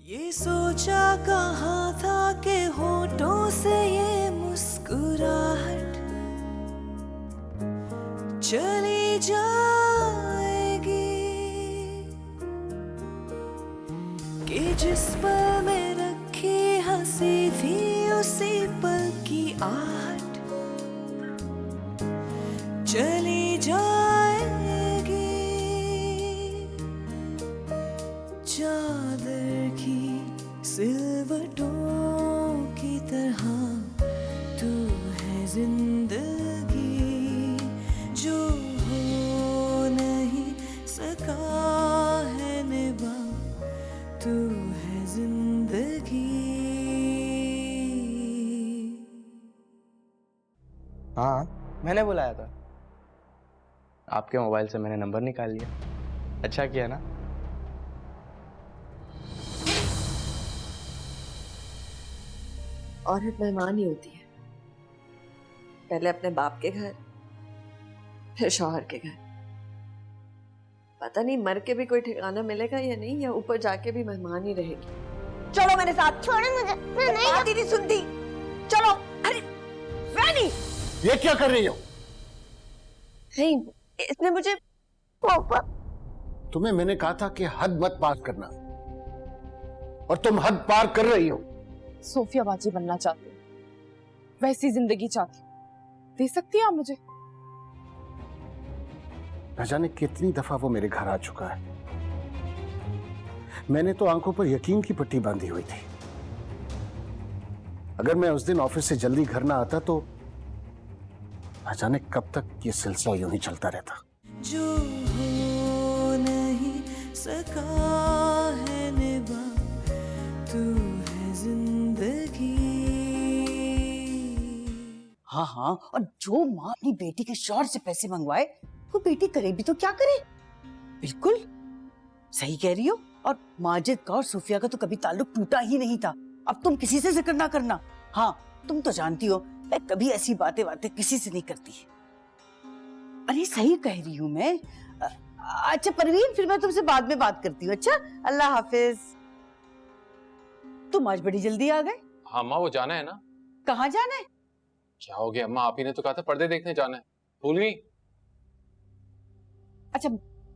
ये सोचा कहाँ था कि होठों से ये मुस्कुराहट चली जाएगी, कि जिस पल में रखी हंसी थी उसी पल की आहट चली जाएगी। चादर की सिलवटों की तरह तू है जिंदगी, जो हो नहीं सका है निभा, तू है जिंदगी। हाँ, मैंने बुलाया था। आपके मोबाइल से मैंने नंबर निकाल लिया। अच्छा किया ना? औरत मेहमान ही होती है, पहले अपने बाप के घर, फिर शौहर के घर। पता नहीं मर के भी कोई ठिकाना मिलेगा या नहीं, या ऊपर जाके भी मेहमान ही रहेगी। चलो मेरे साथ। छोड़ो मुझे, मैं नहीं सुनती। चलो। अरे रानी, ये क्या कर रही हो? नहीं, इसने मुझे तुम्हें मैंने कहा था कि हद मत पार करना, और तुम हद पार कर रही हो। सोफिया बाजी बनना चाहती हूँ, वैसी जिंदगी चाहती हूँ। दे सकती है आप मुझे? न जाने कितनी दफा वो मेरे घर आ चुका है। मैंने तो आंखों पर यकीन की पट्टी बांधी हुई थी। अगर मैं उस दिन ऑफिस से जल्दी घर ना आता तो न जाने कब तक ये सिलसिला यूं ही चलता रहता। जो हो नहीं सका है निभा, तू है जिंदगी। हाँ हाँ, और जो माँ अपनी बेटी के शौहर से पैसे मंगवाए वो बेटी करे भी तो क्या करे। बिल्कुल सही कह रही हो। और माजिद का और सूफिया का तो कभी ताल्लुक टूटा ही नहीं था। अब तुम किसी से जिक्र ना करना। हाँ, तुम तो जानती हो मैं कभी ऐसी बातें किसी से नहीं करती। अरे सही कह रही हूँ मैं। अच्छा परवीन, फिर मैं तुमसे बाद में बात करती हूँ। अच्छा, अल्लाह हाफिज। तुम आज बड़ी जल्दी आ गए। हाँ अम्मा, वो जाना है ना। कहाँ जाना है? क्या हो गया अम्मा, आप ही ने तो कहा था पर्दे देखने जाना है, भूल गई? अच्छा,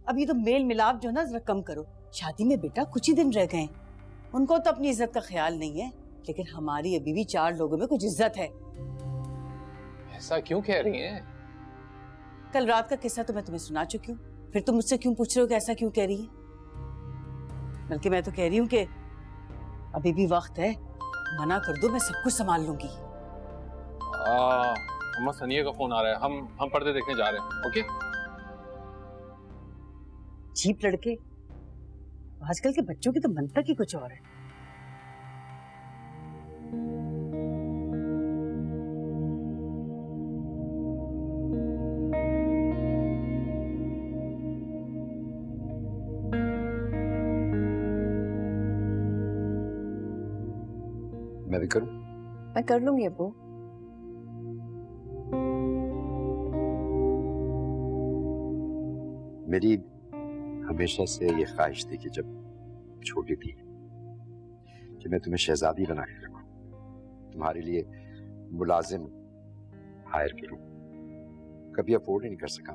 अभी तो मेल मिलाप जो ना जरा कम करो। शादी में बेटा कुछ ही दिन रह गए, उनको तो अपनी इज्जत का ख्याल नहीं है, लेकिन हमारी अभी भी 4 लोगों में कुछ इज्जत है। ऐसा क्यों कह रही हैं? कल रात का किस्सा तो मैं तुम्हें सुना चुकी हूँ, फिर तुम मुझसे क्यों पूछ रहे हो कि ऐसा क्यों कह रही है? बल्कि मैं तो कह रही हूँ कि अभी भी वक्त है, मना कर दो, मैं सब कुछ संभाल लूंगी। अम्मा सनिया का फोन आ रहा है, हम पर्दे देखने जा रहे हैं। ओके? चीप लड़के, आजकल के बच्चों की तो मंतक ही कुछ और है। मैं भी करूं? मैं कर लूंगी अब्बू। मेरी हमेशा से ये ख्वाहिश थी कि जब छोटी थी कि मैं तुम्हें शहजादी बना के रखूं, तुम्हारे लिए मुलाजिम हायर करूं। कभी अफोर्ड ही नहीं कर सका।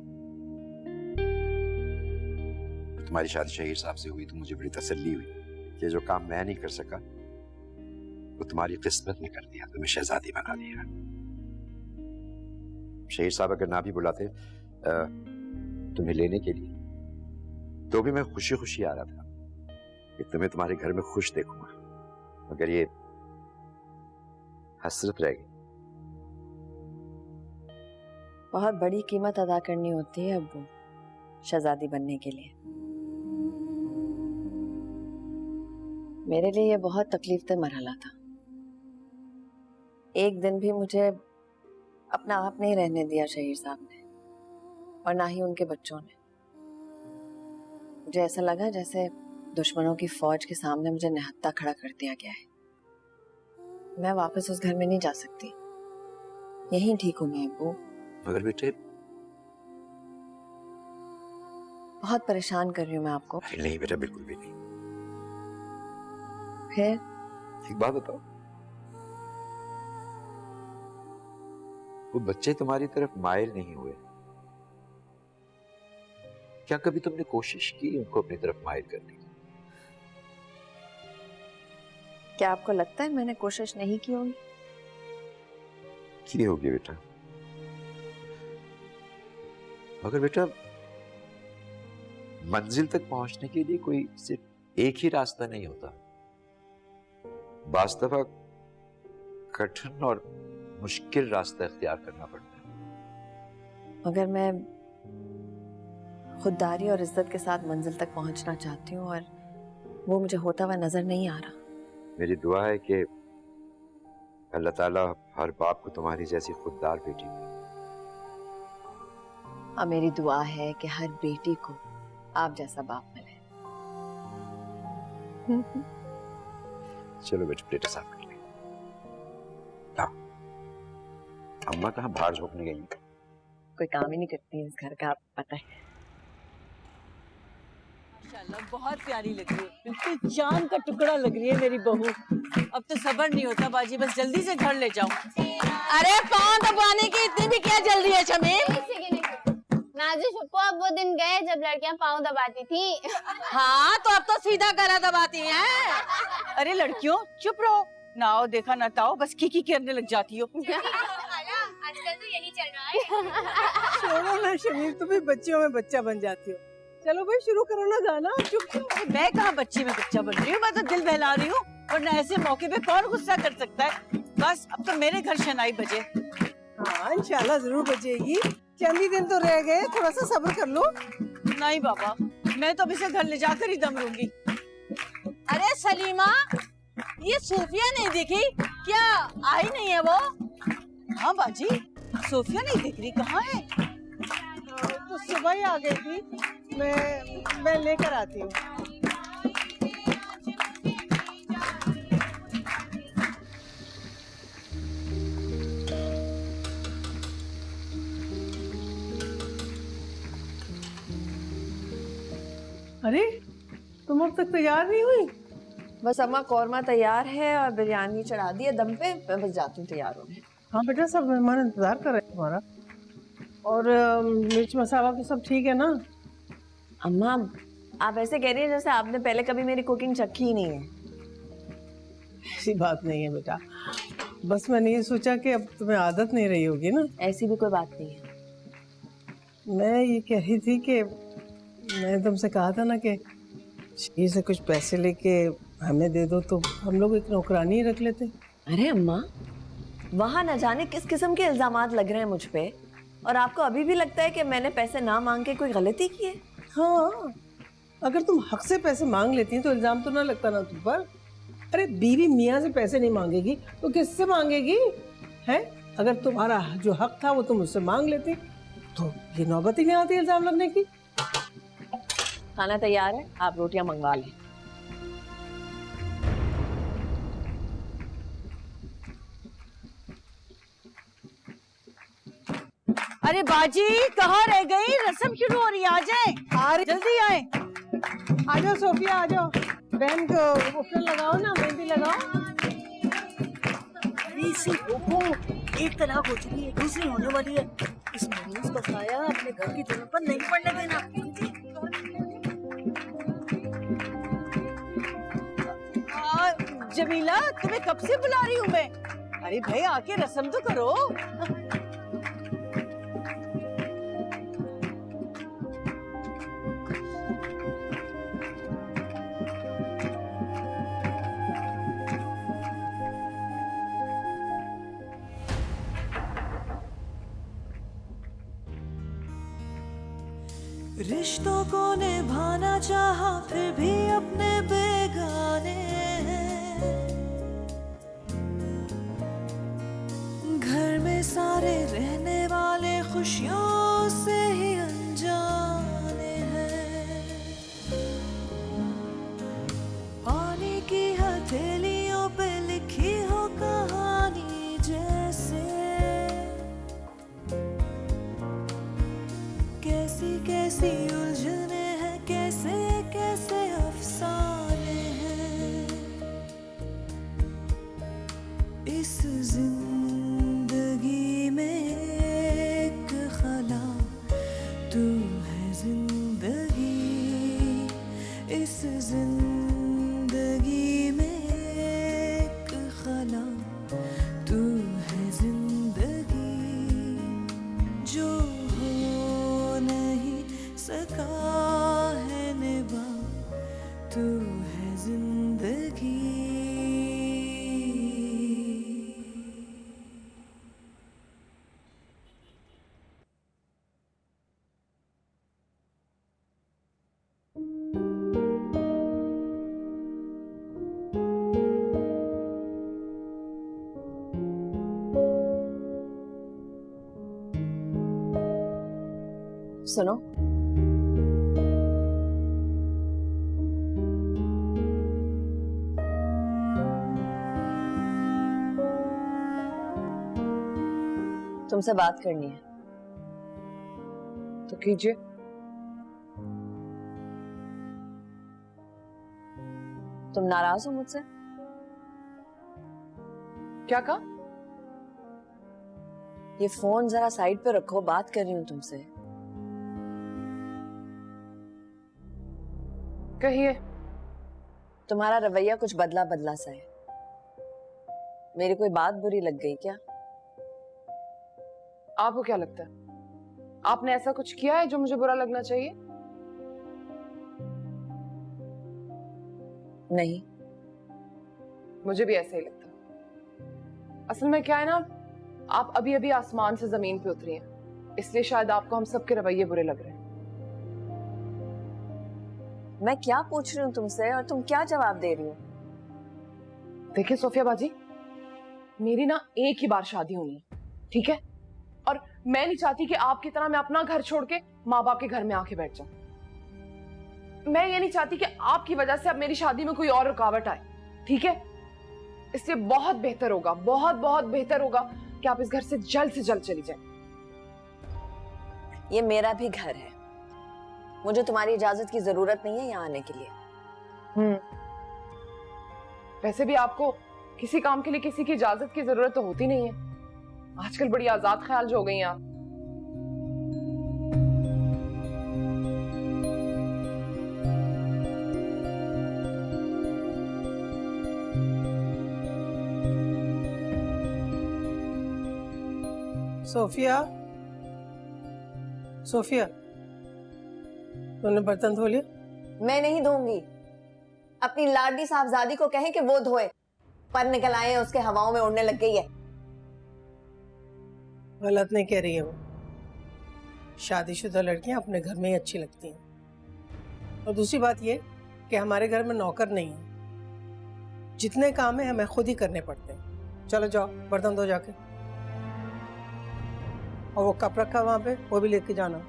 तुम्हारी शादी शहीर साहब से हुई तो मुझे बड़ी तसल्ली हुई कि जो काम मैं नहीं कर सका वो तुम्हारी किस्मत ने कर दिया, तुम्हें शहजादी बना दिया। शहीर साहब अगर ना भी बुलाते तुम्हें लेने के लिए, तो भी मैं खुशी खुशी आ रहा था कि तुम्हें तुम्हारे घर में खुश देखूंगा, मगर ये हसरत रह गई। बहुत बड़ी कीमत अदा करनी होती है अब्बू शहजादी बनने के लिए। मेरे लिए ये बहुत तकलीफ दह मरहला था। एक दिन भी मुझे अपना आप नहीं रहने दिया शहीर साहब ने, और ना ही उनके बच्चों ने। मुझे ऐसा लगा जैसे दुश्मनों की फौज के सामने मुझे निहत्था खड़ा कर दिया गया है। मैं वापस उस घर में नहीं जा सकती, यहीं ठीक हूं मैं अब्बू। मगर बेटे, बहुत परेशान कर रही हूँ मैं आपको। नहीं बेटा, बिल्कुल भी नहीं। फिर एक बात बताओ, वो बच्चे तुम्हारी तरफ माइल नहीं हुए, क्या कभी तुमने कोशिश की उनको अपनी तरफ माइल करने की? क्या आपको लगता है मैंने कोशिश नहीं की होगी? की होगी बेटा, मगर बेटा मंजिल तक पहुंचने के लिए कोई सिर्फ एक ही रास्ता नहीं होता। बाज़ दफा कठिन और मुश्किल रास्ता इख्तियार करना पड़ता है। मगर मैं खुददारी और इज्जत के साथ मंजिल तक पहुंचना चाहती हूँ और वो मुझे होता हुआ नजर नहीं आ रहा। मेरी दुआ है कि अल्लाह ताला हर बाप को तुम्हारी जैसी खुददार बेटी दे। और मेरी दुआ है कि हर बेटी को आप जैसा बाप मिले। चलो बेटा प्लेट साफ कर लें। अम्मा कहाँ बाहर झोंकने गई? कोई काम ही नहीं करती इस घर का, आपको पता है। माशाल्लाह बहुत प्यारी लग रही है, बिल्कुल जान का टुकड़ा लग रही है मेरी बहू। अब तो सब्र नहीं होता बाजी, बस जल्दी से घर ले जाऊं। अरे पाँव दबाने की इतनी भी क्या जल्दी है शमीम? नाज़ी छुपो, अब वो दिन गए जब लड़कियां पाँव दबाती थी। हाँ तो अब तो सीधा करा दबाती हैं। अरे लड़कियों चुप रहो, ना आओ देखा ना ताओ, बस की करने लग जाती हो। आजकल तो यही चल रहा है। छोड़ो ना शमीम, तुम भी बच्चियों में बच्चा बन जाती हो। चलो भाई शुरू करो ना गाना। चुप चुप। मैं कहाँ बच्ची में बच्चा बन रही हूँ, मैं तो दिल बहला रही हूँ, वरना ऐसे मौके पे कौन गुस्सा कर सकता है। बस अब तो मेरे घर शनाई बजे। हाँ इंशाल्लाह जरूर बजेगी, चंद ही दिन तो रह गए, थोड़ा सा सब्र कर लो। नहीं बाबा, मैं तो अभी से घर ले जाकर ही दम लूंगी। अरे सलीमा, ये सूफिया नहीं दिखी क्या? आई नहीं है वो? हाँ बाजी, सोफिया नहीं दिख रही, कहाँ है? तो सुबह ही आ गई थी, मैं लेकर आती हूँ। अरे तुम अब तक तैयार नहीं हुई? बस अम्मा कौरमा तैयार है और बिरयानी चढ़ा दी है दम पे, मैं बस जाती हूँ तैयार होने। हाँ बेटा, सब मेहमान इंतजार कर रहे हैं तुम्हारा। और मिर्च मसाला तो सब ठीक है ना? अम्मा आप ऐसे कह रही है जैसे आपने पहले कभी मेरी कुकिंग चखी ही नहीं है। ऐसी बात नहीं है बेटा, बस मैंने ये सोचा कि अब तुम्हें आदत नहीं रही होगी ना। ऐसी भी कोई बात नहीं है। मैं ये कह रही थी कि मैंने तुमसे कहा था ना कि शहीर से कुछ पैसे लेके हमें दे दो तो हम लोग एक नौकरानी रख लेते। अरे अम्मा, वहाँ न जाने किस किस्म के इल्जामात लग रहे हैं मुझ पे, और आपको अभी भी लगता है कि मैंने पैसे ना मांग के कोई गलती की है? हाँ, अगर तुम हक से पैसे मांग लेती तो इल्जाम तो ना लगता ना तुम पर। अरे बीवी मियाँ से पैसे नहीं मांगेगी तो किससे मांगेगी? है अगर तुम्हारा जो हक था वो तुम उससे मांग लेती तो ये नौबत ही नहीं आती इल्जाम लगने की। खाना तैयार है, आप रोटियां मंगवा लें। अरे बाजी कहाँ रह गई? रस्म शुरू हो रही है, आ जाए। आ रही, जल्दी आए। आ जाओ सोफिया, आ जाओ। बहन को उपटन लगाओ ना, मेहंदी लगाओ। एक तलाक हो चुकी है, दूसरी होने वाली है। इस मरीज का साया अपने घर की जमीन पर नहीं पड़ने देना। जमीला, तुम्हें कब से बुला रही हूँ मैं। अरे भाई आके रस्म तो करो। रिश्तों को निभाना चाहा फिर भी अपने बेगाने हैं। घर में सारे रहने वाले खुशियों से ही अनजाने हैं। पानी की हथेलियों पे लिखी हो कहानी जैसे, कैसी कैसी उलझने हैं, कैसे कैसे अफसाने हैं। सुनो, तुमसे बात करनी है। तो कीजिए। तुम नाराज हो मुझसे? क्या कहा? ये फोन जरा साइड पे रखो, बात कर रही हूँ तुमसे। कहिए। तुम्हारा रवैया कुछ बदला बदला सा है। मेरी कोई बात बुरी लग गई क्या? आपको क्या लगता है आपने ऐसा कुछ किया है जो मुझे बुरा लगना चाहिए? नहीं। मुझे भी ऐसा ही लगता है। असल में क्या है ना, आप अभी अभी आसमान से जमीन पे उतरी हैं, इसलिए शायद आपको हम सबके रवैये बुरे लग रहे हैं। मैं क्या पूछ रही हूँ तुमसे और तुम क्या जवाब दे रही हो? देखिए सोफिया बाजी, मेरी ना एक ही बार शादी होनी है, ठीक है? और मैं नहीं चाहती कि आपकी तरह मैं अपना घर छोड़ के माँ बाप के घर में आके बैठ जाऊं। मैं ये नहीं चाहती कि आपकी वजह से अब मेरी शादी में कोई और रुकावट आए, ठीक है? इसलिए बहुत बेहतर होगा, बहुत बहुत बेहतर होगा कि आप इस घर से जल्द चली जाएं। ये मेरा भी घर है, मुझे तुम्हारी इजाजत की जरूरत नहीं है यहाँ आने के लिए। वैसे भी आपको किसी काम के लिए किसी की इजाजत की जरूरत तो होती नहीं है। आजकल बड़ी आजाद ख्याल जो हो गई हैं आप। सोफिया, सोफिया, तूने बर्तन धो लिए? मैं नहीं धोऊंगी। अपनी लाडली साहबजादी को कहें कि वो धोए। पर निकल आए हैं, उसके हवाओं में उड़ने लग गई है। गलत नहीं कह रही है वो। शादीशुदा लड़कियां अपने घर में ही अच्छी लगती हैं। और दूसरी बात ये कि हमारे घर में नौकर नहीं है, जितने काम है हमें खुद ही करने पड़ते हैं। चलो जाओ बर्तन धो जाके, और वो कप रखा वहां पे वो भी लेके जाना।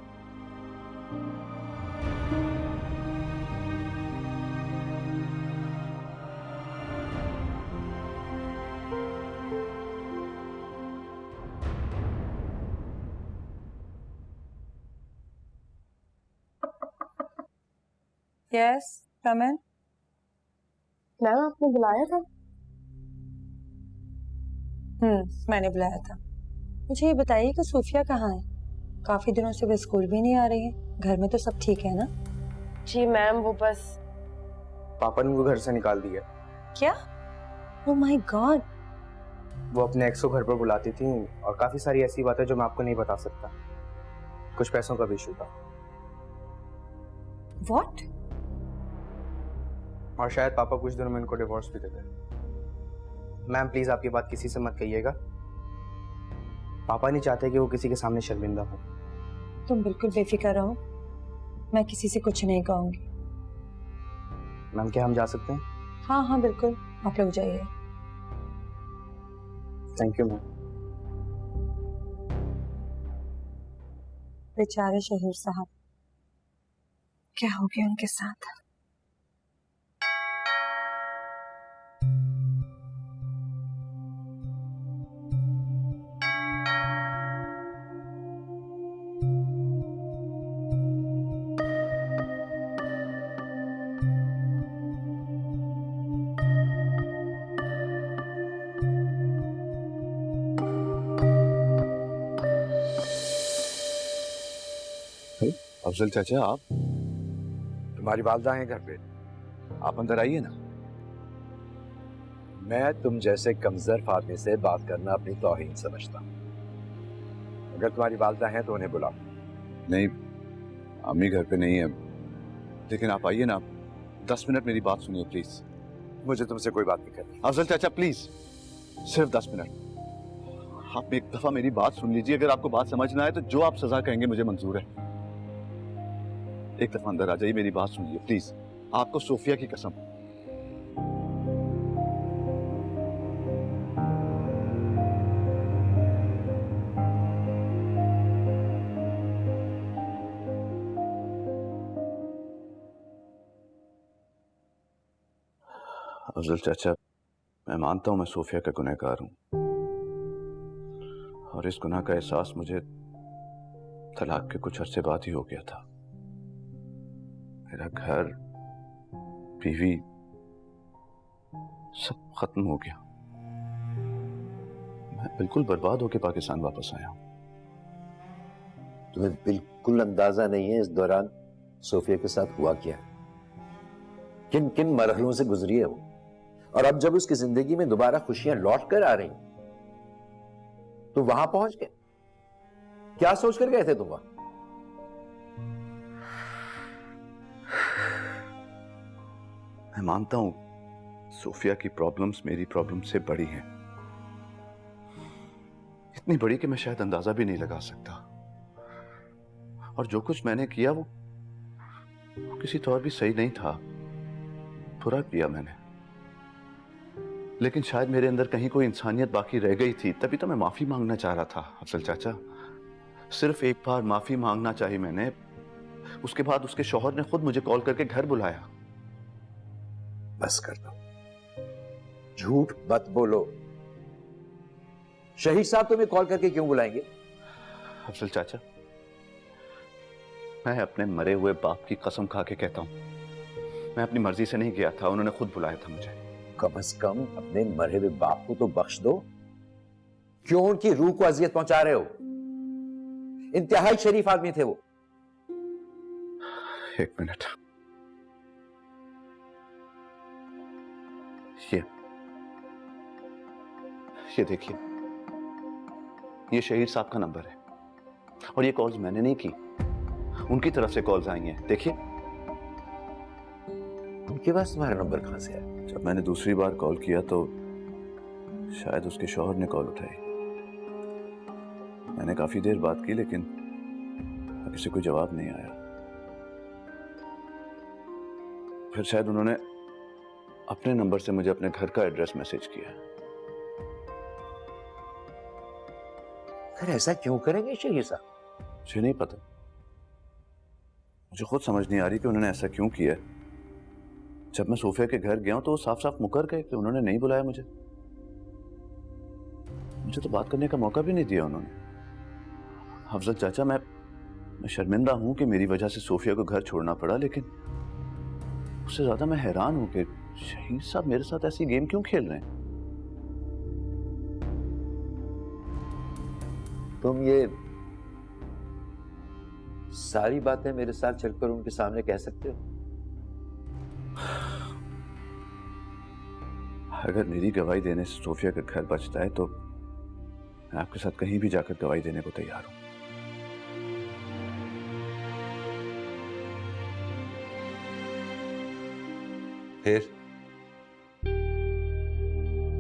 यस कम इन। मैम आपने बुलाया था? मैंने बुलाया था। मुझे ये बताइए कि सूफिया कहाँ है? काफी दिनों से वो स्कूल भी नहीं आ रही है। घर में तो सब ठीक है ना? जी मैम, वो बस पापा ने वो घर से निकाल दिया। क्या? Oh my God. वो अपने एक्स को घर पर बुलाती थी और काफी सारी ऐसी बातें जो मैं आपको नहीं बता सकता। कुछ पैसों का भी इशू था। व्हाट? और शायद पापा कुछ दिनों में इनको डिवोर्स भी दे दे। मैम प्लीज आपकी बात किसी से मत कहिएगा। पापा नहीं चाहते कि वो किसी के सामने शर्मिंदा हो। तुम बिल्कुल बेफिक्र रहो, मैं किसी से कुछ नहीं कहूंगी। मैम क्या हम जा सकते हैं? हाँ हाँ बिल्कुल, आप लोग जाइए। Thank you ma'am. बेचारे शहीर साहब, क्या हो गया उनके साथ? अफजल चाचा, आप? तुम्हारी वालदा हैं घर पे। आप अंदर आइए ना। मैं तुम जैसे कमजोर आदमी से बात करना अपनी तौहीन समझता हूँ। अगर तुम्हारी वालदा हैं तो उन्हें बुलाओ। नहीं, अम्मी घर पे नहीं है, लेकिन आप आइए ना। 10 मिनट मेरी बात सुनिए प्लीज। मुझे तुमसे कोई बात नहीं करनी। अफजल चाचा प्लीज, सिर्फ 10 मिनट। आप एक दफा मेरी बात सुन लीजिए। अगर आपको बात समझ ना आए तो जो आप सजा कहेंगे मुझे मंजूर है। एक दफा अंदर आ जाइए, मेरी बात सुनिए प्लीज। आपको सोफिया की कसम। अफजल चाचा, मैं मानता हूं मैं सोफिया का गुनहगार हूं, और इस गुनाह का एहसास मुझे तलाक के कुछ अरसे बाद ही हो गया था। मेरा घर, बीवी, सब खत्म हो गया। मैं बिल्कुल बर्बाद होकर पाकिस्तान वापस आया हूं। तुम्हें बिल्कुल अंदाजा नहीं है इस दौरान सोफिया के साथ हुआ क्या है, किन किन मरहलों से गुजरी है वो, और अब जब उसकी जिंदगी में दोबारा खुशियां लौट कर आ रही तो वहां पहुंच गए। क्या सोच कर गए थे तुम वहां? मैं मानता हूं सोफिया की प्रॉब्लम्स मेरी प्रॉब्लम से बड़ी हैं, इतनी बड़ी कि मैं शायद अंदाजा भी नहीं लगा सकता। और जो कुछ मैंने किया वो किसी तौर भी सही नहीं था, बुरा किया मैंने। लेकिन शायद मेरे अंदर कहीं कोई इंसानियत बाकी रह गई थी, तभी तो मैं माफी मांगना चाह रहा था। अफजल चाचा, सिर्फ एक बार माफी मांगना चाहिए मैंने। उसके बाद उसके शौहर ने खुद मुझे कॉल करके घर बुलाया। बस कर दो, झूठ मत बोलो। शहीद साहब तुम्हें कॉल करके क्यों बुलाएंगे? अफजल चाचा, मैं अपने मरे हुए बाप की कसम खा के कहता हूं, मैं अपनी मर्जी से नहीं गया था, उन्होंने खुद बुलाया था मुझे। कम से कम अपने मरे हुए बाप को तो बख्श दो। क्यों उनकी रूह को अजियत पहुंचा रहे हो? इंतहाई शरीफ आदमी थे वो। एक मिनट, ये देखिए, ये शहीद साहब का नंबर है, और ये कॉल्स मैंने नहीं की, उनकी तरफ से कॉल्स आई हैं। देखिए, उनके पास तुम्हारा नंबर कहां से आया? जब मैंने दूसरी बार कॉल किया तो शायद उसके शौहर ने कॉल उठाई। मैंने काफी देर बात की, लेकिन अभी से कोई जवाब नहीं आया। फिर शायद उन्होंने अपने नंबर से मुझे अपने घर का एड्रेस मैसेज किया। फिर ऐसा क्यों करेंगे शहीद साहब? मुझे नहीं पता, मुझे खुद समझ नहीं आ रही कि उन्होंने ऐसा क्यों किया। जब मैं सोफिया के घर गया तो वो साफ साफ मुकर गए कि उन्होंने नहीं बुलाया मुझे तो बात करने का मौका भी नहीं दिया उन्होंने। अफजल चाचा, मैं शर्मिंदा हूं कि मेरी वजह से सोफिया को घर छोड़ना पड़ा, लेकिन उससे ज्यादा मैं हैरान हूं कि शहीद साहब मेरे साथ ऐसी गेम क्यों खेल रहे हैं। तुम ये सारी बातें मेरे साथ चलकर उनके सामने कह सकते हो? अगर मेरी गवाही देने से सोफिया का घर बचता है तो मैं आपके साथ कहीं भी जाकर गवाही देने को तैयार हूं।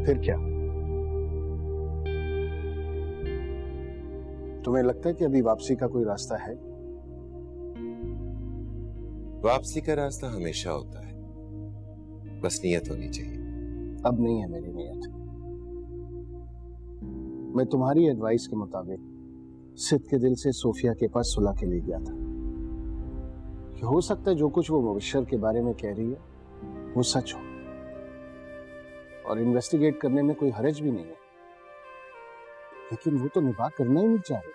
फिर क्या? तुम्हें लगता है कि अभी वापसी का कोई रास्ता है? वापसी का रास्ता हमेशा होता है, बस नियत होनी चाहिए। अब नहीं है मेरी नियत। मैं तुम्हारी एडवाइस के मुताबिक सिद्ध के दिल से सोफिया के पास सुलह के लिए गया था। कि हो सकता है जो कुछ वो मुबशर के बारे में कह रही है वो सच हो, और इन्वेस्टिगेट करने में कोई हर्ज भी नहीं है। लेकिन वो तो निभाह करना ही नहीं चाह रही।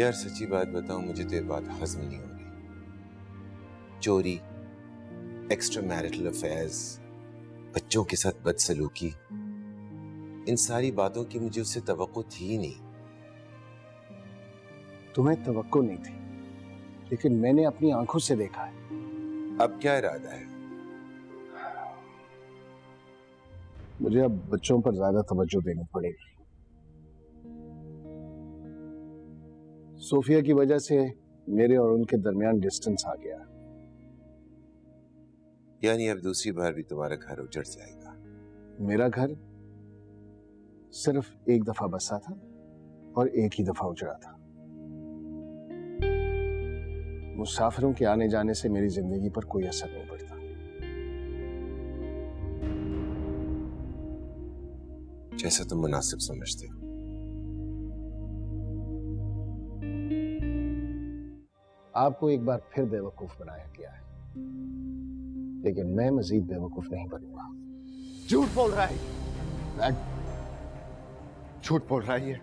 यार सच्ची बात बताऊं, मुझे तो ये बात हजम नहीं हो रही। चोरी, एक्स्ट्रा मैरिटल अफेयर्स, बच्चों के साथ बदसलूकी, इन सारी बातों की मुझे उससे तवक्को थी ही नहीं। तुम्हें तवक्को नहीं थी, लेकिन मैंने अपनी आंखों से देखा है। अब क्या इरादा है? मुझे अब बच्चों पर ज्यादा तवज्जो देनी पड़ेगी। सोफिया की वजह से मेरे और उनके दरमियान डिस्टेंस आ गया। यानी अब दूसरी बार भी तुम्हारा घर उजड़ जाएगा? मेरा घर सिर्फ एक दफा बसा था और एक ही दफा उजड़ा था। मुसाफिरों के आने जाने से मेरी जिंदगी पर कोई असर नहीं पड़ता। जैसा तुम मुनासिब समझते हो। आपको एक बार फिर बेवकूफ बनाया गया है। लेकिन मैं मजीद बेवकूफ नहीं बनूंगा। झूठ बोल रहा है, झूठ बोल रहा है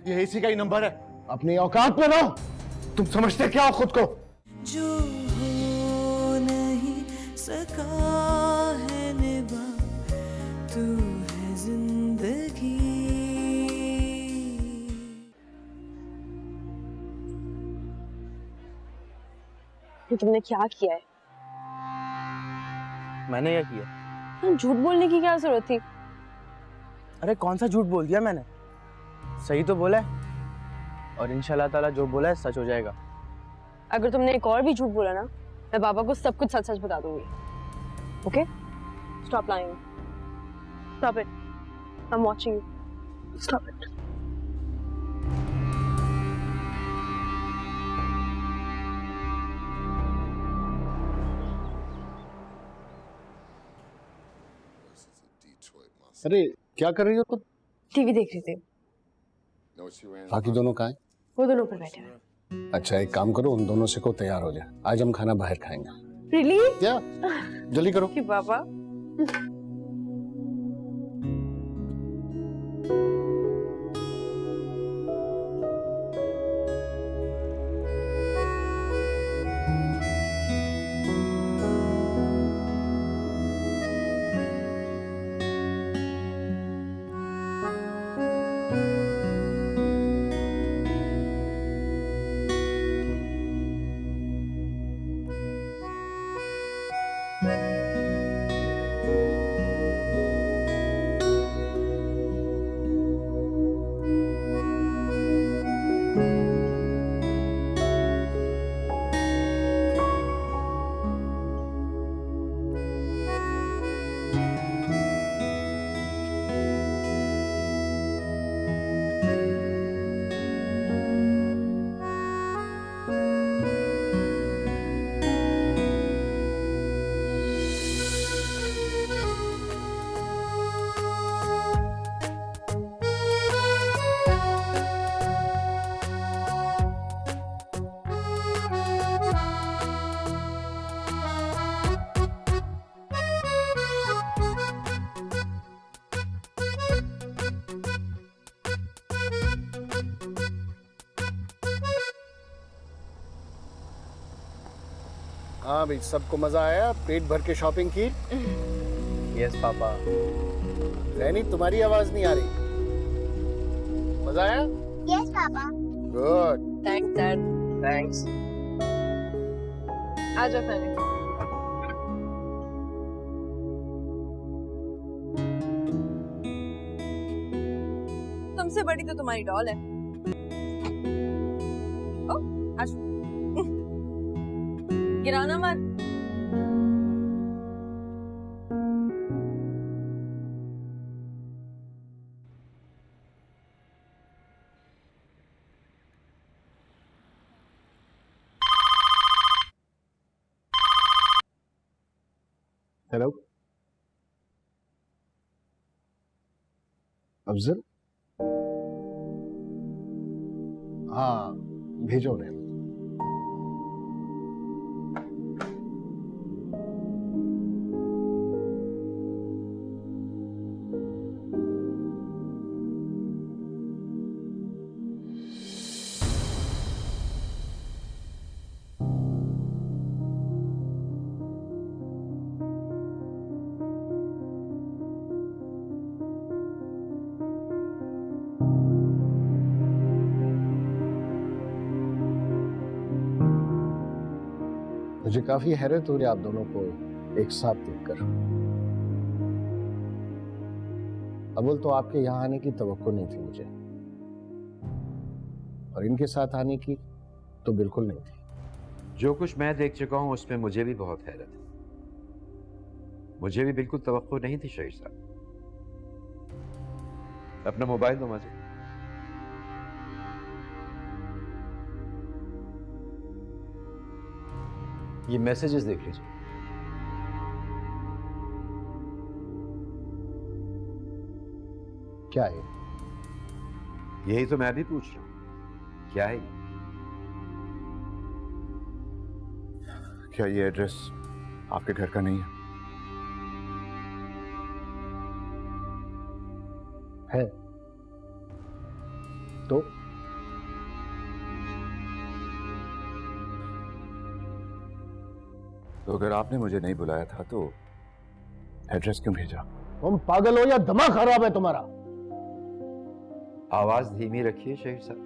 ये इसी का ही नंबर है। अपनी औकात में रहो। तुम समझते क्या हो खुद को? जो हो नहीं सका है निभा, तू है जिंदगी। तुमने क्या किया है? मैंने क्या किया? झूठ बोलने की क्या जरूरत थी? अरे कौन सा झूठ बोल दिया मैंने? सही तो बोला है, और इंशाल्लाह ताला जो बोला है सच हो जाएगा। अगर तुमने एक और भी झूठ बोला ना, मैं पापा को सब कुछ सच सच बता दूंगी। Okay? Stop lying. Stop it. I am watching you. Stop it. अरे क्या कर रही हो तुम? टीवी देख रही थी। बाकी दोनों कहाँ हैं? वो दोनों ऊपर बैठे हैं। अच्छा एक काम करो, उन दोनों से को तैयार हो जाए, आज हम खाना बाहर खाएंगे। रियली? क्या? जल्दी करो। कि पापा हाँ भाई, सबको मजा आया? पेट भर के शॉपिंग की? Yes papa. रैनी तुम्हारी आवाज नहीं आ रही। मजा आया? यस पापा। गुड। Thanks dad. थैंक्स। आ जाओ खाने। तुमसे बड़ी तो तुम्हारी डॉल है। ओ, आज गिराना मत। हेलो अफजल? हाँ भेजो उन्हें। मुझे काफी हैरत हो रही है आप दोनों को एक साथ देखकर। अव्वल तो आपके यहाँ आने की तवक्को नहीं थी मुझे, और इनके साथ आने की तो बिल्कुल नहीं थी। जो कुछ मैं देख चुका हूं उसमें मुझे भी बहुत हैरत है। मुझे भी बिल्कुल तवक्को नहीं थी शहीद साहब। अपना मोबाइल दो मुझे। ये मैसेजेस देख लीजिए। क्या है? यही तो मैं भी पूछ रहा हूं, क्या है ये? क्या ये एड्रेस आपके घर का नहीं है तो अगर आपने मुझे नहीं बुलाया था तो एड्रेस क्यों भेजा? तुम पागल हो या दिमाग खराब है तुम्हारा? आवाज धीमी रखिए शहीर साहब,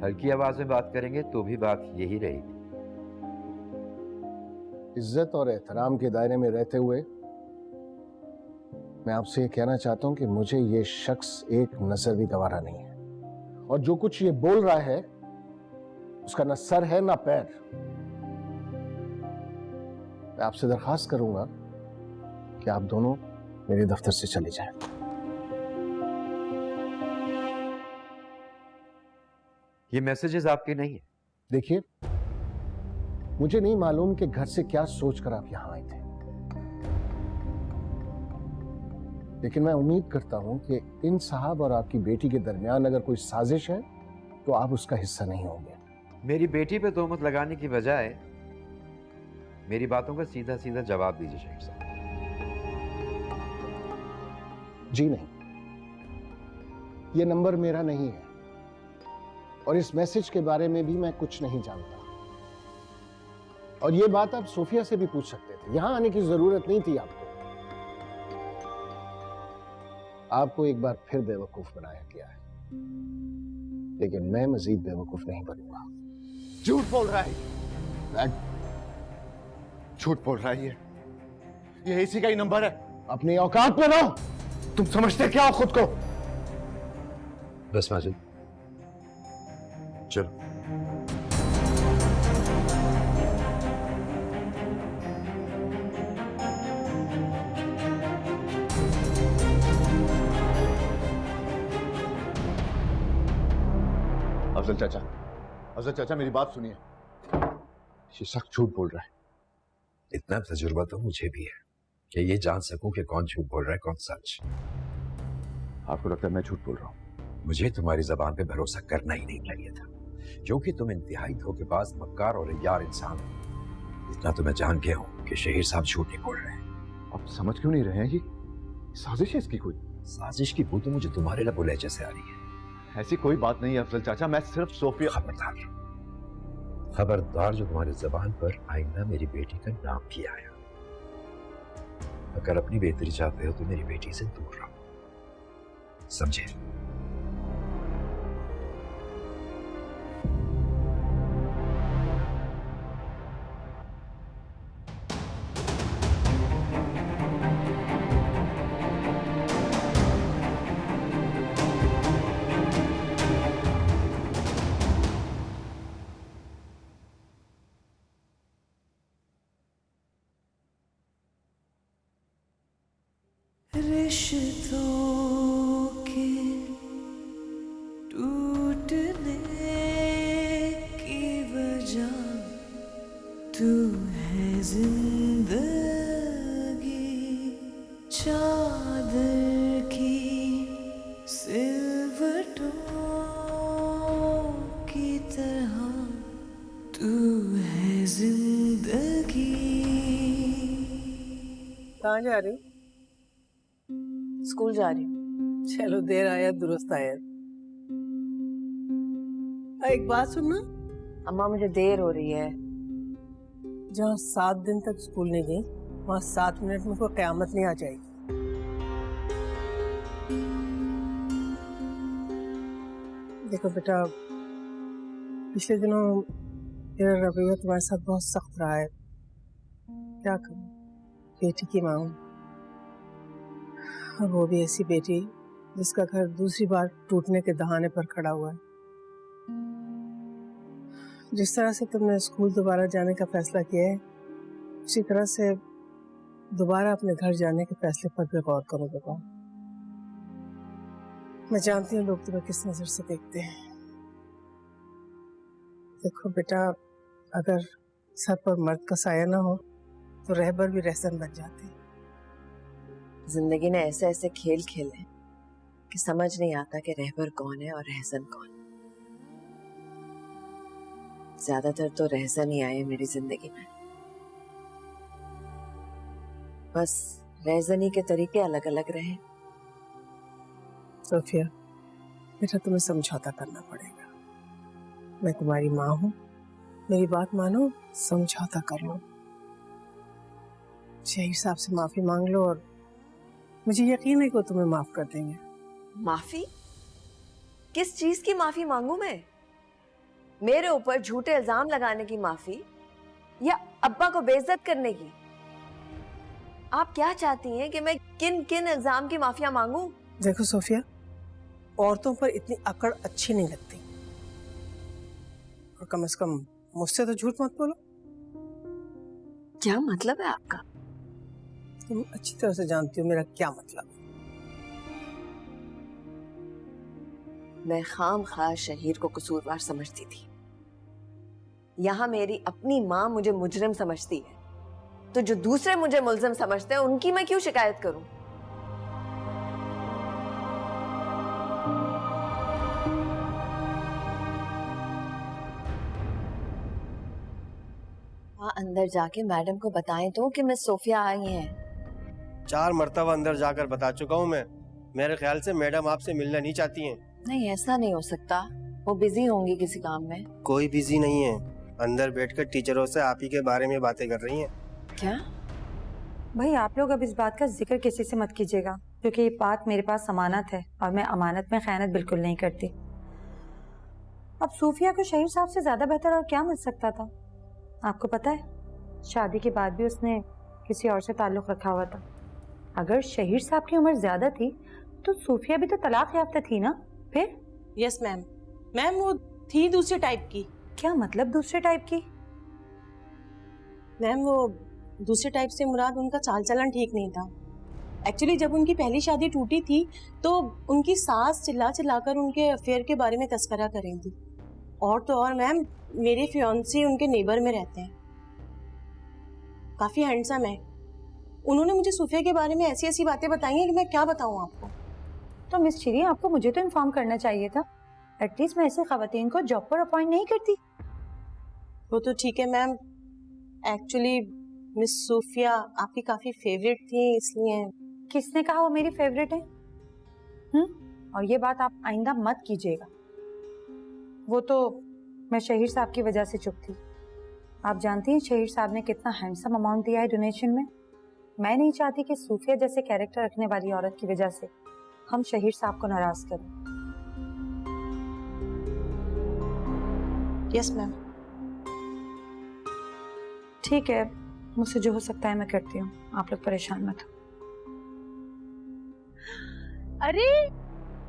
हल्की आवाज में बात करेंगे तो भी बात यही रहेगी। इज्जत और एहतराम के दायरे में रहते हुए मैं आपसे ये कहना चाहता हूं कि मुझे ये शख्स एक नजर भी गंवारा नहीं है, और जो कुछ ये बोल रहा है उसका ना सर है ना पैर। मैं आपसे दरखास्त करूंगा कि आप दोनों मेरे दफ्तर से चले जाएं। ये मैसेजेस आपके नहीं है। देखिए, मुझे नहीं मालूम कि घर से क्या सोचकर आप यहां आए थे, लेकिन मैं उम्मीद करता हूं कि इन साहब और आपकी बेटी के दरमियान अगर कोई साजिश है तो आप उसका हिस्सा नहीं होंगे। मेरी बेटी पे तोहमत लगाने की बजाय मेरी बातों का सीधा सीधा जवाब दीजिए शहीर साहब। जी नहीं, ये नंबर मेरा नहीं है और इस मैसेज के बारे में भी मैं कुछ नहीं जानता, और ये बात आप सोफिया से भी पूछ सकते थे। यहां आने की जरूरत नहीं थी आपको। आपको एक बार फिर बेवकूफ बनाया गया है, लेकिन मैं मजीद बेवकूफ नहीं बनूंगा। झूठ बोल रहा है, झूठ बोल रहा है। ये इसी का ही नंबर है। अपनी औकात में रहो। तुम समझते क्या हो खुद को? बस माजिद, चलो। अफजल चाचा, अफजल चाचा मेरी बात सुनिए। ये सख्त झूठ बोल रहा है। इतना तजुर्बा तो मुझे भी है कि ये जान सकूं कि कौन झूठ बोल रहा है कौन सच। आपको लगता है मैं झूठ बोल रहा हूं? मुझे तुम्हारी जबान पे भरोसा करना ही नहीं चाहिए था, क्योंकि तुम इंतहाई धोखेबाज, मक्कार और यार इंसान हो। इतना तो मैं जान गया हूं कि शहीर साहब झूठ नहीं बोल रहे हैं। आप समझ क्यों नहीं रहे हैं कि साजिश है इसकी? कोई साजिश की बू तो मुझे तुम्हारे लबो लहजे से आ रही है। ऐसी कोई बात नहीं है अफजल चाचा, मैं सिर्फ सोफिया। खबरदार, खबरदार, जो तुम्हारी जबान पर आइंदा मेरी बेटी का नाम भी आया। अगर अपनी बेहतरी चाहते हो तो मेरी बेटी से दूर रहो, समझे? रिश्तों के टूटने की वजह तू है जिंदगी, चादर की सिलवटों की तरह तू है जिंदगी। कहाँ जा रही हो? स्कूल जा रही हूँ। चलो, देर आया दुरुस्त आया। एक बात सुनना, अम्मा मुझे देर हो रही है। जहाँ 7 दिन तक स्कूल नहीं गई, वहाँ 7 मिनट में कोई कयामत नहीं आ जाएगी। देखो बेटा, पिछले दिनों मेरा रवैया तुम्हारे साथ बहुत सख्त रहा है। क्या करूं, बेटी की मां हूं, और वो भी ऐसी बेटी जिसका घर दूसरी बार टूटने के दहाने पर खड़ा हुआ है। जिस तरह से तुमने स्कूल दोबारा जाने का फैसला किया है, उसी तरह से दोबारा अपने घर जाने के फैसले पर भी गौर करो बेटा। मैं जानती हूँ लोग तुम्हें किस नजर से देखते हैं। देखो बेटा, अगर सर पर मर्द का साया ना हो तो रहबर भी रहसन बन जाते हैं। जिंदगी ने ऐसे ऐसे खेल खेले कि समझ नहीं आता कि रहबर कौन है और रहसन कौन। ज्यादातर तो रहसन ही आए मेरी जिंदगी में, बस रहजनी के तरीके अलग अलग रहे। सोफिया बेटा, तुम्हें समझौता करना पड़ेगा। मैं तुम्हारी माँ हूँ, मेरी बात मानो, समझौता कर लो। शहीर साहब से माफी मांग लो और मुझे यकीन है कि वो तुम्हें माफ कर देंगे। माफी? किस चीज की माफी मांगू मैं? मेरे ऊपर झूठे इल्जाम लगाने की माफी या अब्बा को बेइज्जत करने की? आप क्या चाहती हैं कि मैं किन किन इल्जाम की माफिया मांगू? देखो सोफिया, औरतों पर इतनी अकड़ अच्छी नहीं लगती, और कम से कम मुझसे तो झूठ मत बोलो। क्या मतलब है आपका? तुम अच्छी तरह से जानती हो मेरा क्या मतलब है। मैं खामखा शहीर को कसूरवार समझती थी। यहाँ मेरी अपनी माँ मुझे मुजरिम समझती है, तो जो दूसरे मुझे मुल्जिम समझते हैं उनकी मैं क्यों शिकायत करूं? अंदर जाके मैडम को बताएं तो कि मिस सोफिया आई हैं। 4 मर्तबा अंदर जाकर बता चुका हूँ मैं। मेरे ख्याल से मैडम आपसे मिलना नहीं चाहती हैं। नहीं, ऐसा नहीं हो सकता, वो बिजी होंगी किसी काम में। कोई बिजी नहीं है, अंदर बैठकर टीचरों से आप ही के बारे में बातें कर रही हैं। क्या? भाई आप लोग अब इस बात का जिक्र किसी से मत कीजिएगा, क्योंकि ये बात मेरे पास अमानत है और मैं अमानत में खयानत बिल्कुल नहीं करती। अब सूफिया को शहीर साहब से ज्यादा बेहतर और क्या मिल सकता था? आपको पता है, शादी के बाद भी उसने किसी और से ताल्लुक रखा हुआ था। अगर शहीर साहब की उम्र ज्यादा थी तो सूफिया भी तो तलाक याफ्ता थी ना? फिर? यस मैम, मैम वो थी दूसरे टाइप की। क्या मतलब दूसरे टाइप की? मैम वो दूसरे टाइप से मुराद उनका चाल चलन ठीक नहीं था। एक्चुअली जब उनकी पहली शादी टूटी थी तो उनकी सास चिल्ला चिल्लाकर उनके अफेयर के बारे में तस्करा कर रही थी। और तो और मैम, मेरे फियांसी उनके नेबर में रहते हैं, काफी हैंडसम है। उन्होंने मुझे सूफिया के बारे में ऐसी ऐसी बातें बताई हैं कि मैं क्या बताऊं आपको। तो मिस चिरी, आपको मुझे तो इन्फॉर्म करना चाहिए था। एटलीस्ट मैं ऐसे खवातीन को जॉब पर अपॉइंट नहीं करती। वो तो ठीक है मैम, एक्चुअली मिस सूफिया आपकी काफी फेवरेट थी, इसलिए। किसने कहा वो मेरी फेवरेट है? और ये बात आप आइंदा मत कीजिएगा। वो तो मैं शहीर साहब की वजह से चुप थी। आप जानती हैं शहीर साहब ने कितना हैंडसम अमाउंट दिया है डोनेशन में। मैं नहीं चाहती कि सूफिया जैसे कैरेक्टर रखने वाली औरत की वजह से हम शहीर साहब को नाराज करें। Yes ma'am. ठीक है, मुझसे जो हो सकता है मैं करती हूँ, आप लोग परेशान मत हो। अरे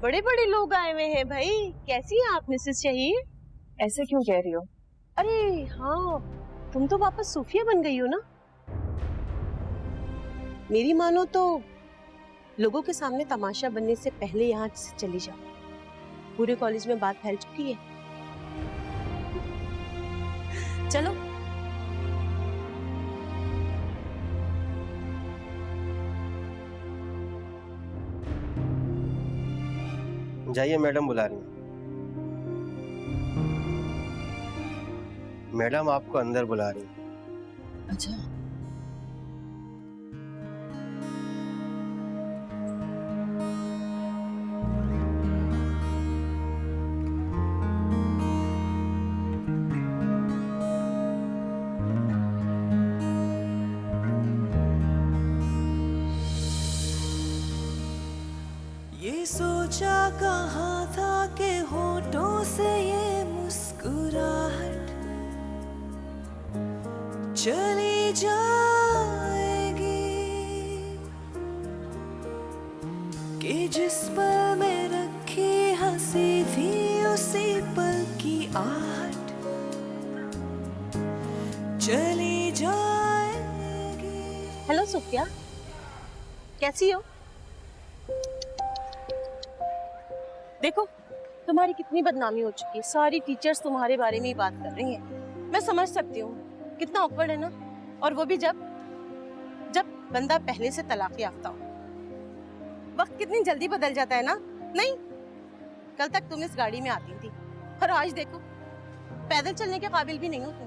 बड़े बड़े लोग आए हुए हैं भाई, कैसी हैं आप मिसेस शहीर? ऐसे क्यों कह रही हो? अरे हाँ, तुम तो वापस सूफिया बन गई हो ना। मेरी मानो तो लोगों के सामने तमाशा बनने से पहले यहाँ से चली जाओ। पूरे कॉलेज में बात फैल चुकी है। चलो। जाइए, मैडम बुला रही हैं। मैडम आपको अंदर बुला रही हैं। अच्छा। ये सोचा कहाँ था कि होठों से ये मुस्कुराहट चली जाएगी, कि जिस पल में रखी हंसी थी उसी पल की आहट चली जाएगी। हेलो सूफिया, कैसी हो? देखो तुम्हारी कितनी बदनामी हो चुकी है, सारी टीचर्स तुम्हारे बारे में ही बात कर रही हैं। मैं समझ सकती हूँ कितना ऑकवर्ड है ना, और वो भी जब बंदा पहले से तलाक याफ्ता हो। वक्त कितनी जल्दी बदल जाता है ना। नहीं, कल तक तुम इस गाड़ी में आती थी और आज देखो पैदल चलने के काबिल भी नहीं हो तुम।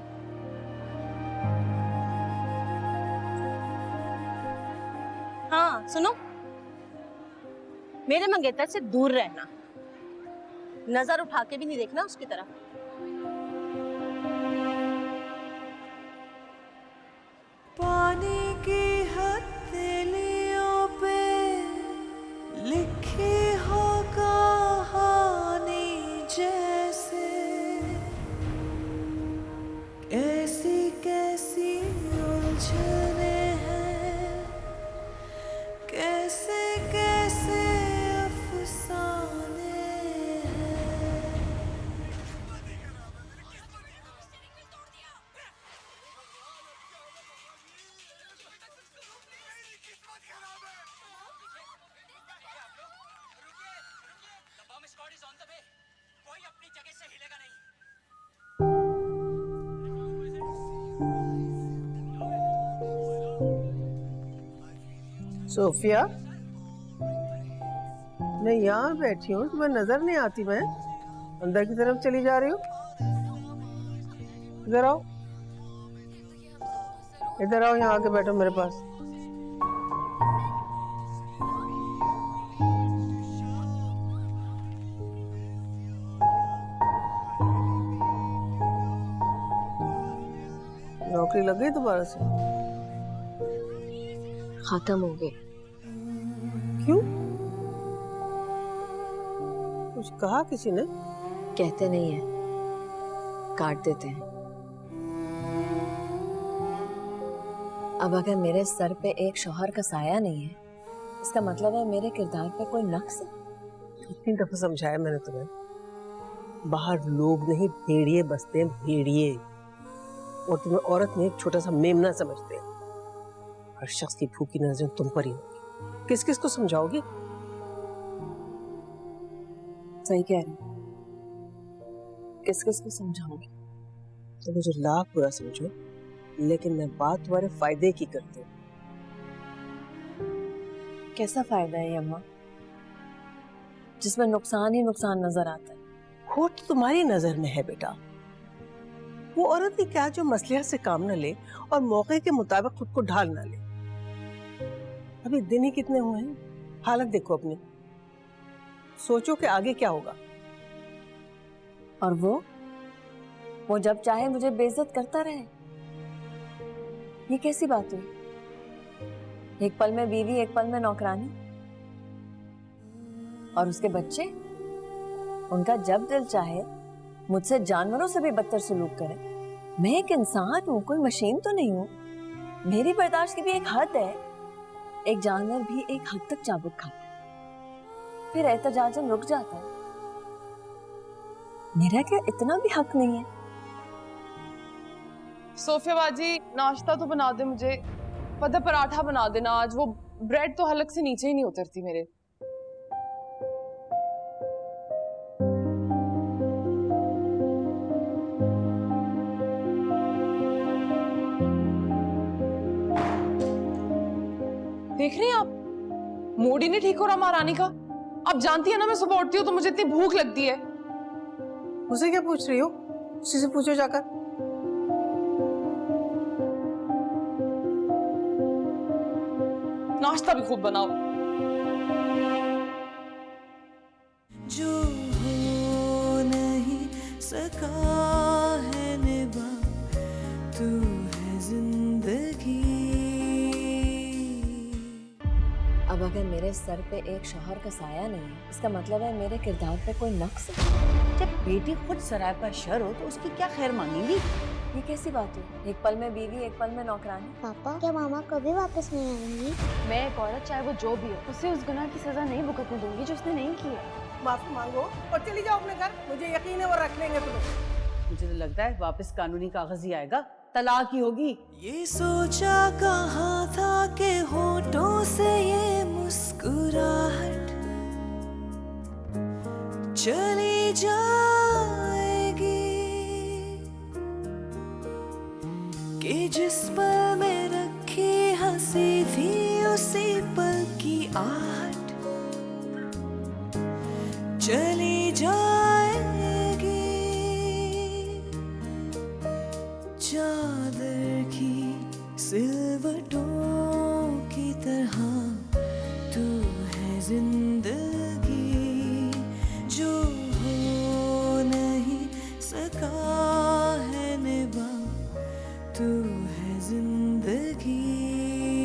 सुनो, मेरे मंगेतर से दूर रहना, नजर उठा के भी नहीं देखना उसकी तरफ। पानी की हथेलियों पे लिखी हो कहानी जैसे, कैसी कैसी उलझने हैं, कैसे कैसे अफसाने हैं। सोफिया, मैं यहाँ बैठी हूँ, तुम्हें नजर नहीं आती? मैं अंदर की तरफ चली जा रही हूँ। इधर आओ, इधर आओ, यहाँ आके बैठो मेरे पास। नौकरी लग गई दोबारा से? खत्म हो गई। क्यों? कुछ कहा किसी ने? कहते नहीं है, काट देते हैं। अब अगर मेरे सर पे एक शौहर का साया नहीं है, इसका मतलब है मेरे किरदार पे कोई नक्स है। कितनी दफा समझाया मैंने तुम्हें, बाहर लोग नहीं भेड़िए बसते हैं, भेड़िए। और तुम्हें औरत में एक छोटा सा मेमना समझते हैं। हर शख्स की भूखी नजरें तुम पर ही होगी। किस किस को समझाओगी? सही कह रही, किस किस को समझाऊंगी? तो मुझे लाख बुरा समझो, लेकिन मैं बात तुम्हारे फायदे की करती हूँ। कैसा फायदा है ये अम्मा, जिसमें नुकसान ही नुकसान नजर आता है? खोट तुम्हारी नजर में है बेटा। वो औरत ही क्या जो मसलिहत से काम न ले और मौके के मुताबिक खुद को ढाल ना ले। अभी दिन ही कितने हुए हैं, हालत देखो अपनी, सोचो कि आगे क्या होगा। और वो जब चाहे मुझे बेइज्जत करता रहे, ये कैसी बात हुई? एक पल में बीवी, एक पल में नौकरानी। और उसके बच्चे, उनका जब दिल चाहे मुझसे जानवरों से भी बदतर सलूक करे। मैं एक इंसान हूं, कोई मशीन तो नहीं हूं। मेरी बर्दाश्त की भी एक हद है। एक जानवर भी एक हद तक चाबुक खाता है, फिर एहतजाजन रुक जाता है। मेरा क्या इतना भी हक नहीं है? सोफिया बाजी, नाश्ता तो बना दे मुझे, पता पराठा बना देना आज। वो ब्रेड तो हलक से नीचे ही नहीं उतरती मेरे। देख रही हैं आप, मूड ही नहीं ठीक हो रहा महारानी का। आप जानती है ना, मैं सुबह उठती हूँ तो मुझे इतनी भूख लगती है। मुझसे क्या पूछ रही हो? उसी से पूछो जाकर। नाश्ता भी खूब बनाओ। जो हो नहीं सका है निभा, तू है जिंदगी। अब अगर मेरे सर पे एक शौहर का साया नहीं है, इसका मतलब है मेरे किरदार पे कोई नक्स है। जब बेटी खुद सराय पर शर हो तो उसकी क्या खैर मांगेंगी? ये कैसी बात हुई? एक पल में बीवी, एक पल में नौकरानी। पापा, क्या मामा कभी वापस नहीं आएंगी? मैं एक औरत, चाहे वो जो भी हो, उसे उस गुनाह की सजा नहीं भुगतने दूंगी जो उसने नहीं की है। माफी मांगो और चली जाओ अपने घर। मुझे यकीन है वो रख लेंगे तुम्हें। मुझे तो लगता है वापस कानूनी कागज ही आएगा, तलाक ही होगी। ये सोचा कहाँ था कि होठों से ये मुस्कुराहट चली जाएगी, कि जिस पल में रखी हंसी थी उसी पल की आहट चली जाएगी। चादर की सिलवटों की तरह तू है जिंदगी